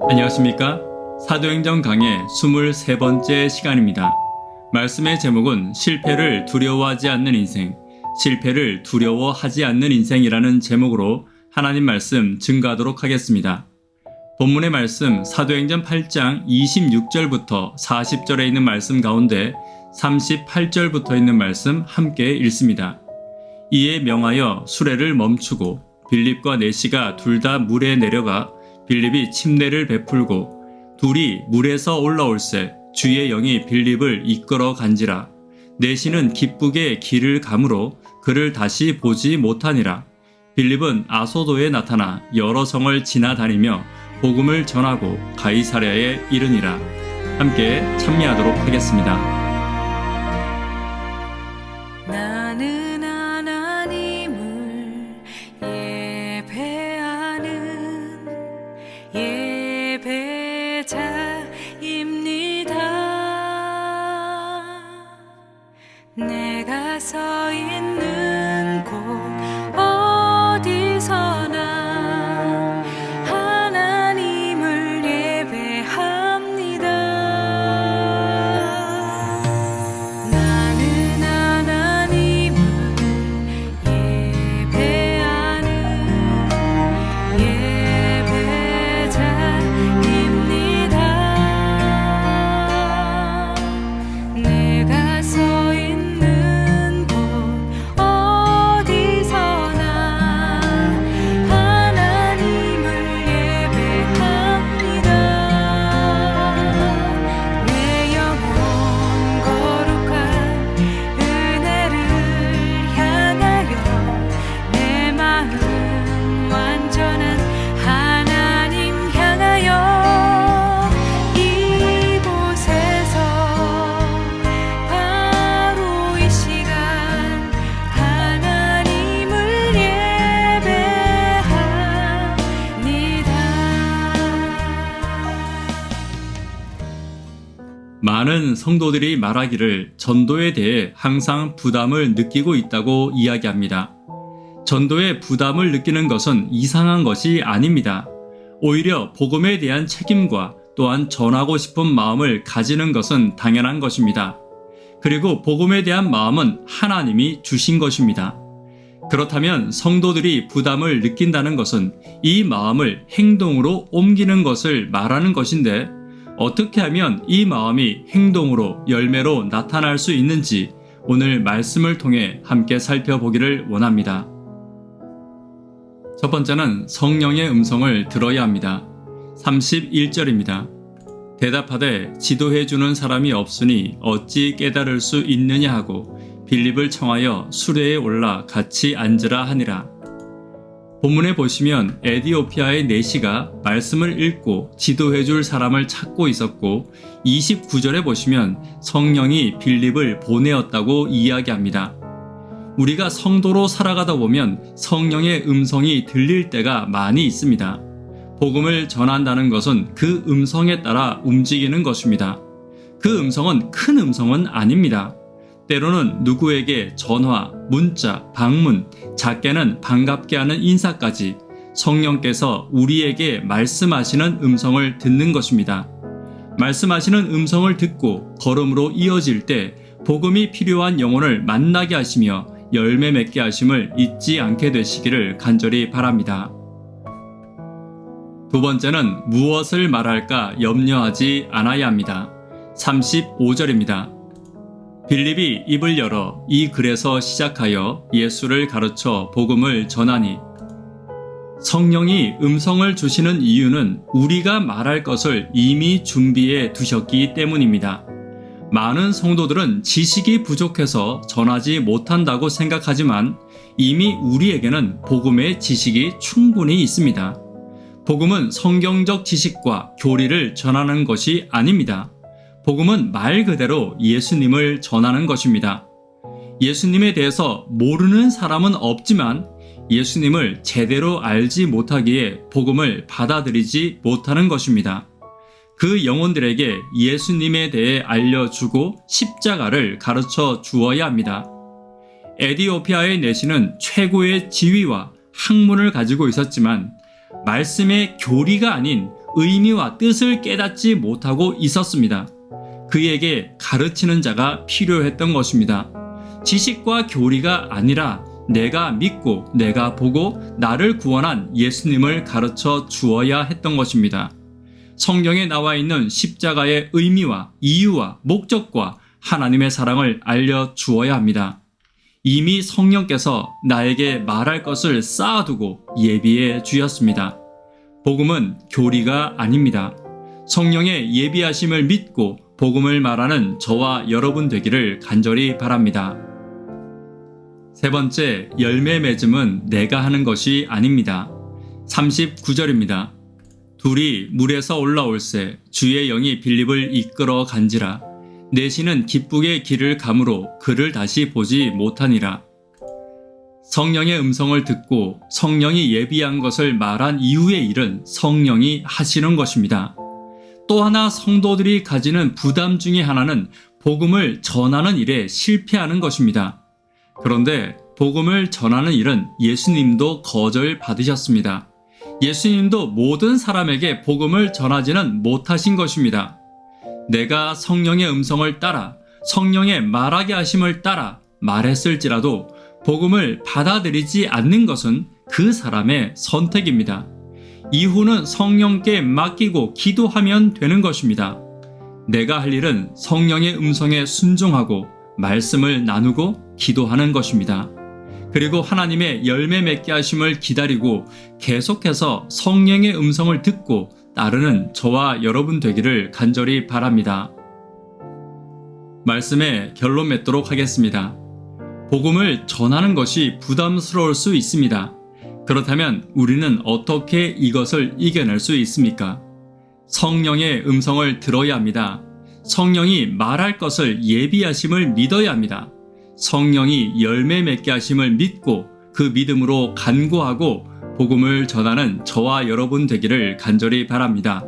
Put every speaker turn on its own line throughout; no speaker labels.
안녕하십니까? 사도행전 강의 23번째 시간입니다. 말씀의 제목은 실패를 두려워하지 않는 인생, 실패를 두려워하지 않는 인생이라는 제목으로 하나님 말씀 증거하도록 하겠습니다. 본문의 말씀 사도행전 8장 26절부터 40절에 있는 말씀 가운데 38절부터 있는 말씀 함께 읽습니다. 이에 명하여 수레를 멈추고 빌립과 내시가 둘 다 물에 내려가 빌립이 침례를 베풀고 둘이 물에서 올라올새 주의 영이 빌립을 이끌어 간지라. 내시는 기쁘게 길을 가므로 그를 다시 보지 못하니라. 빌립은 아소도에 나타나 여러 성을 지나다니며 복음을 전하고 가이사랴에 이르니라. 함께 참여하도록 하겠습니다.
나는 하나님을 예배하는 예배자입니다. 내가 서 있는 곳 어디서나 하나님을 예배합니다. 나는 하나님을 예배하는 예배자입니다. 내가 서 있는 곳 어디서나 하나님을 예배합니다. 내 영혼 거룩한 은혜를 향하여 내 마음 완전한 하나님 향하여 이곳에서 바로 이 시간 하나님을 예배합니다.
많은 성도들이 말하기를 전도에 대해 항상 부담을 느끼고 있다고 이야기합니다. 전도에 부담을 느끼는 것은 이상한 것이 아닙니다. 오히려 복음에 대한 책임과 또한 전하고 싶은 마음을 가지는 것은 당연한 것입니다. 그리고 복음에 대한 마음은 하나님이 주신 것입니다. 그렇다면 성도들이 부담을 느낀다는 것은 이 마음을 행동으로 옮기는 것을 말하는 것인데 어떻게 하면 이 마음이 행동으로 열매로 나타날 수 있는지 오늘 말씀을 통해 함께 살펴보기를 원합니다. 첫 번째는 성령의 음성을 들어야 합니다. 31절입니다. 대답하되 지도해 주는 사람이 없으니 어찌 깨달을 수 있느냐 하고 빌립을 청하여 수레에 올라 같이 앉으라 하니라. 본문에 보시면 에디오피아의 내시가 말씀을 읽고 지도해 줄 사람을 찾고 있었고 29절에 보시면 성령이 빌립을 보내었다고 이야기합니다. 우리가 성도로 살아가다 보면 성령의 음성이 들릴 때가 많이 있습니다. 복음을 전한다는 것은 그 음성에 따라 움직이는 것입니다. 그 음성은 큰 음성은 아닙니다. 때로는 누구에게 전화, 문자, 방문, 작게는 반갑게 하는 인사까지 성령께서 우리에게 말씀하시는 음성을 듣는 것입니다. 말씀하시는 음성을 듣고 걸음으로 이어질 때 복음이 필요한 영혼을 만나게 하시며 열매 맺게 하심을 잊지 않게 되시기를 간절히 바랍니다. 두 번째는 무엇을 말할까 염려하지 않아야 합니다. 35절입니다. 빌립이 입을 열어 이 글에서 시작하여 예수를 가르쳐 복음을 전하니. 성령이 음성을 주시는 이유는 우리가 말할 것을 이미 준비해 두셨기 때문입니다. 많은 성도들은 지식이 부족해서 전하지 못한다고 생각하지만 이미 우리에게는 복음의 지식이 충분히 있습니다. 복음은 성경적 지식과 교리를 전하는 것이 아닙니다. 복음은 말 그대로 예수님을 전하는 것입니다. 예수님에 대해서 모르는 사람은 없지만 예수님을 제대로 알지 못하기에 복음을 받아들이지 못하는 것입니다. 그 영혼들에게 예수님에 대해 알려주고 십자가를 가르쳐 주어야 합니다. 에디오피아의 내시는 최고의 지위와 학문을 가지고 있었지만 말씀의 교리가 아닌 의미와 뜻을 깨닫지 못하고 있었습니다. 그에게 가르치는 자가 필요했던 것입니다. 지식과 교리가 아니라 내가 믿고 내가 보고 나를 구원한 예수님을 가르쳐 주어야 했던 것입니다. 성경에 나와 있는 십자가의 의미와 이유와 목적과 하나님의 사랑을 알려주어야 합니다. 이미 성령께서 나에게 말할 것을 쌓아두고 예비해 주셨습니다. 복음은 교리가 아닙니다. 성령의 예비하심을 믿고 복음을 말하는 저와 여러분 되기를 간절히 바랍니다. 세 번째, 열매 맺음은 내가 하는 것이 아닙니다. 39절입니다. 둘이 물에서 올라올새 주의 영이 빌립을 이끌어 간지라. 내시는 기쁘게 길을 가므로 그를 다시 보지 못하니라. 성령의 음성을 듣고 성령이 예비한 것을 말한 이후의 일은 성령이 하시는 것입니다. 또 하나 성도들이 가지는 부담 중에 하나는 복음을 전하는 일에 실패하는 것입니다. 그런데 복음을 전하는 일은 예수님도 거절 받으셨습니다. 예수님도 모든 사람에게 복음을 전하지는 못하신 것입니다. 내가 성령의 음성을 따라 성령의 말하게 하심을 따라 말했을지라도 복음을 받아들이지 않는 것은 그 사람의 선택입니다. 이후는 성령께 맡기고 기도하면 되는 것입니다. 내가 할 일은 성령의 음성에 순종하고 말씀을 나누고 기도하는 것입니다. 그리고 하나님의 열매 맺게 하심을 기다리고 계속해서 성령의 음성을 듣고 따르는 저와 여러분 되기를 간절히 바랍니다. 말씀에 결론 맺도록 하겠습니다. 복음을 전하는 것이 부담스러울 수 있습니다. 그렇다면 우리는 어떻게 이것을 이겨낼 수 있습니까? 성령의 음성을 들어야 합니다. 성령이 말할 것을 예비하심을 믿어야 합니다. 성령이 열매 맺게 하심을 믿고 그 믿음으로 간구하고 복음을 전하는 저와 여러분 되기를 간절히 바랍니다.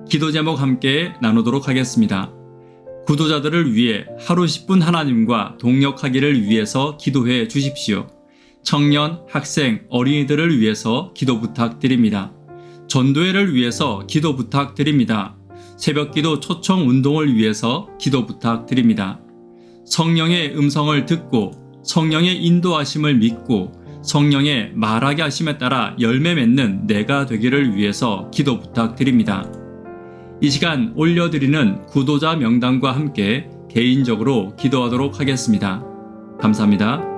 기도 제목 함께 나누도록 하겠습니다. 구도자들을 위해 하루 10분 하나님과 동역하기를 위해서 기도해 주십시오. 청년, 학생, 어린이들을 위해서 기도 부탁드립니다. 전도회를 위해서 기도 부탁드립니다. 새벽기도 초청 운동을 위해서 기도 부탁드립니다. 성령의 음성을 듣고 성령의 인도하심을 믿고 성령의 말하게 하심에 따라 열매 맺는 내가 되기를 위해서 기도 부탁드립니다. 이 시간 올려드리는 구도자 명단과 함께 개인적으로 기도하도록 하겠습니다. 감사합니다.